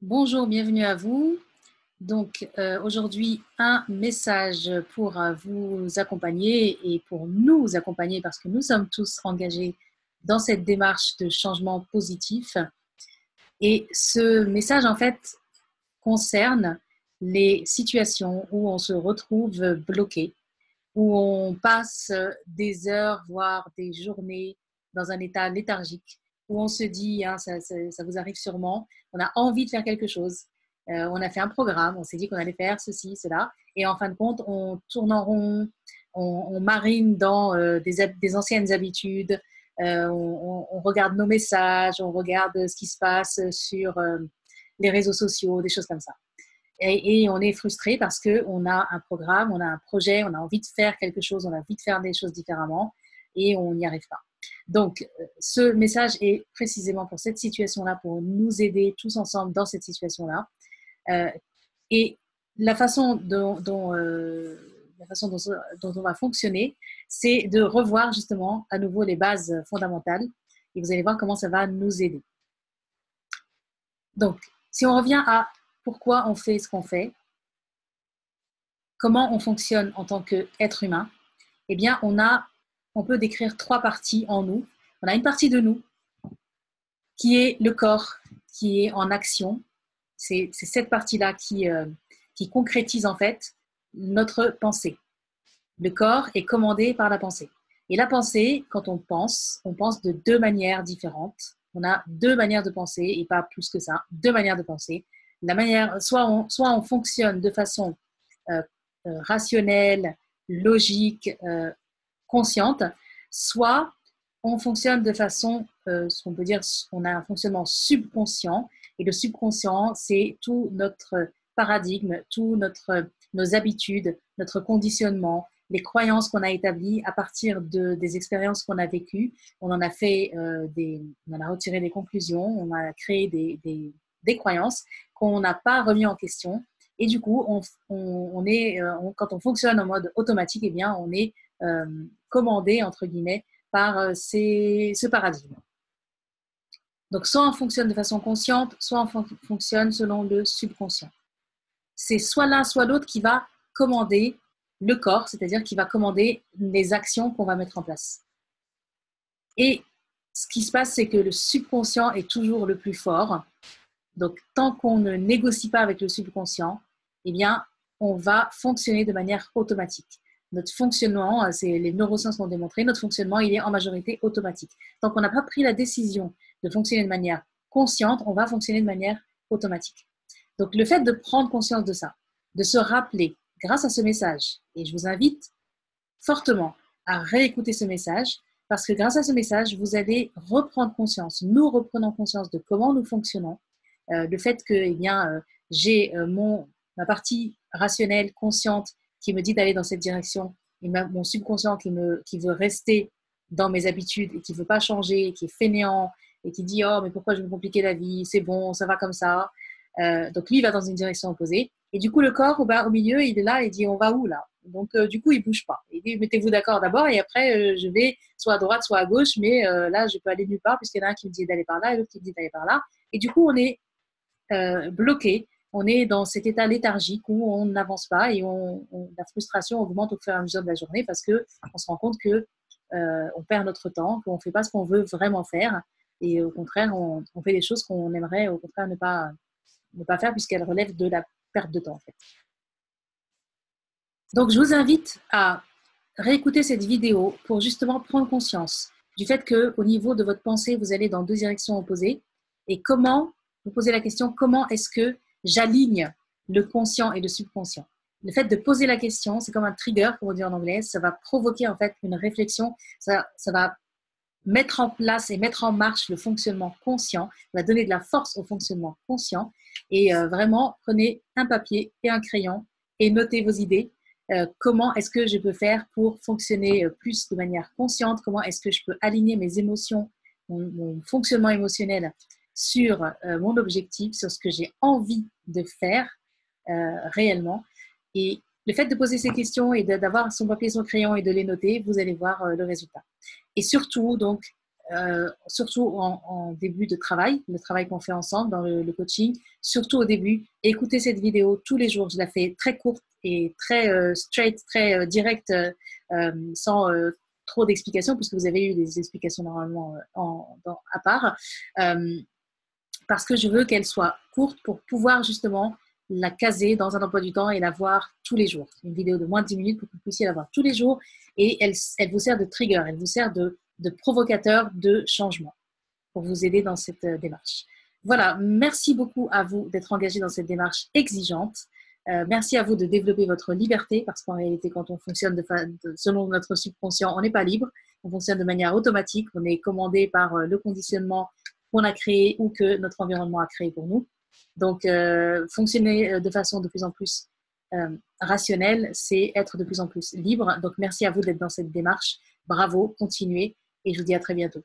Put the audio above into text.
Bonjour, bienvenue à vous. Donc aujourd'hui, un message pour vous accompagner et pour nous accompagner parce que nous sommes tous engagés dans cette démarche de changement positif. Et ce message, en fait, concerne les situations où on se retrouve bloqué, où on passe des heures, voire des journées dans un état léthargique, où on se dit, hein, ça vous arrive sûrement, on a envie de faire quelque chose, on a fait un programme, on s'est dit qu'on allait faire ceci, cela, et en fin de compte, on tourne en rond, on marine dans des anciennes habitudes, on regarde nos messages, on regarde ce qui se passe sur les réseaux sociaux, des choses comme ça. Et on est frustré parce qu'on a un programme, on a un projet, on a envie de faire quelque chose, on a envie de faire des choses différemment et on n'y arrive pas. Donc, ce message est précisément pour cette situation-là, pour nous aider tous ensemble dans cette situation-là. Euh, et la façon dont on va fonctionner, c'est de revoir justement à nouveau les bases fondamentales et vous allez voir comment ça va nous aider. Donc, si on revient à pourquoi on fait ce qu'on fait, comment on fonctionne en tant qu'être humain, eh bien, on peut décrire trois parties en nous. On a une partie de nous qui est le corps, qui est en action. C'est cette partie-là qui concrétise en fait notre pensée. Le corps est commandé par la pensée. Et la pensée, quand on pense de deux manières différentes. On a deux manières de penser, et pas plus que ça, deux manières de penser. Soit on fonctionne de façon euh, rationnelle, logique, consciente, soit on fonctionne de façon, ce qu'on peut dire, on a un fonctionnement subconscient, et le subconscient, c'est tout notre paradigme, nos habitudes, notre conditionnement, les croyances qu'on a établies à partir des expériences qu'on a vécues. On en a fait on en a retiré des conclusions, on a créé des croyances qu'on n'a pas remis en question. Et du coup, quand on fonctionne en mode automatique, eh bien, on est commandé, entre guillemets, par ce paradigme. Donc, soit on fonctionne de façon consciente, soit on fonctionne selon le subconscient. C'est soit l'un, soit l'autre qui va commander le corps, c'est-à-dire qui va commander les actions qu'on va mettre en place. Et ce qui se passe, c'est que le subconscient est toujours le plus fort. Donc, tant qu'on ne négocie pas avec le subconscient, eh bien, on va fonctionner de manière automatique. Notre fonctionnement, les neurosciences l'ont démontré, notre fonctionnement, il est en majorité automatique. Tant qu'on n'a pas pris la décision de fonctionner de manière consciente, on va fonctionner de manière automatique. Donc, le fait de prendre conscience de ça, de se rappeler grâce à ce message, et je vous invite fortement à réécouter ce message, parce que grâce à ce message, vous allez reprendre conscience, nous reprenons conscience de comment nous fonctionnons, le fait que j'ai ma partie rationnelle, consciente, qui me dit d'aller dans cette direction, et mon subconscient qui veut rester dans mes habitudes et qui ne veut pas changer, qui est fainéant et qui dit « Oh, mais pourquoi je vais me compliquer la vie? C'est bon, ça va comme ça. » Donc lui, il va dans une direction opposée. Et du coup, le corps, au milieu, il est là et dit « On va où là ?» Donc du coup, il ne bouge pas. Il dit « Mettez-vous d'accord d'abord et après, je vais soit à droite, soit à gauche, mais là, je peux aller nulle part puisqu'il y en a un qui me dit d'aller par là et l'autre qui me dit d'aller par là. » Et du coup, on est bloqué. On est dans cet état léthargique où on n'avance pas et la frustration augmente au fur et à mesure de la journée parce qu'on se rend compte qu'on perd notre temps, qu'on ne fait pas ce qu'on veut vraiment faire et au contraire, on fait des choses qu'on aimerait au contraire ne pas faire puisqu'elles relèvent de la perte de temps en fait. Donc, je vous invite à réécouter cette vidéo pour justement prendre conscience du fait qu'au niveau de votre pensée, vous allez dans deux directions opposées et vous posez la question, comment est-ce que j'aligne le conscient et le subconscient? Le fait de poser la question, c'est comme un trigger, comme on dit en anglais, ça va provoquer en fait une réflexion, ça va mettre en place et mettre en marche le fonctionnement conscient, ça va donner de la force au fonctionnement conscient et vraiment prenez un papier et un crayon et notez vos idées. Comment est-ce que je peux faire pour fonctionner plus de manière consciente? Comment est-ce que je peux aligner mes émotions, mon fonctionnement émotionnel sur mon objectif, sur ce que j'ai envie de faire réellement? Et le fait de poser ces questions et d'avoir son papier et son crayon et de les noter, vous allez voir le résultat. Et surtout, donc, surtout en début de travail, le travail qu'on fait ensemble dans le coaching, surtout au début. Écoutez cette vidéo tous les jours. Je la fais très courte et très straight, très directe, sans trop d'explications, puisque vous avez eu des explications normalement à part. Parce que je veux qu'elle soit courte pour pouvoir justement la caser dans un emploi du temps et la voir tous les jours. Une vidéo de moins de 10 minutes pour que vous puissiez la voir tous les jours et elle vous sert de trigger, elle vous sert de provocateur de changement pour vous aider dans cette démarche. Voilà, merci beaucoup à vous d'être engagés dans cette démarche exigeante. Merci à vous de développer votre liberté parce qu'en réalité, quand on fonctionne selon notre subconscient, on n'est pas libre. On fonctionne de manière automatique. On est commandé par le conditionnement qu'on a créé ou que notre environnement a créé pour nous. Donc, fonctionner de façon de plus en plus rationnelle, c'est être de plus en plus libre. Donc, merci à vous d'être dans cette démarche. Bravo, continuez et je vous dis à très bientôt.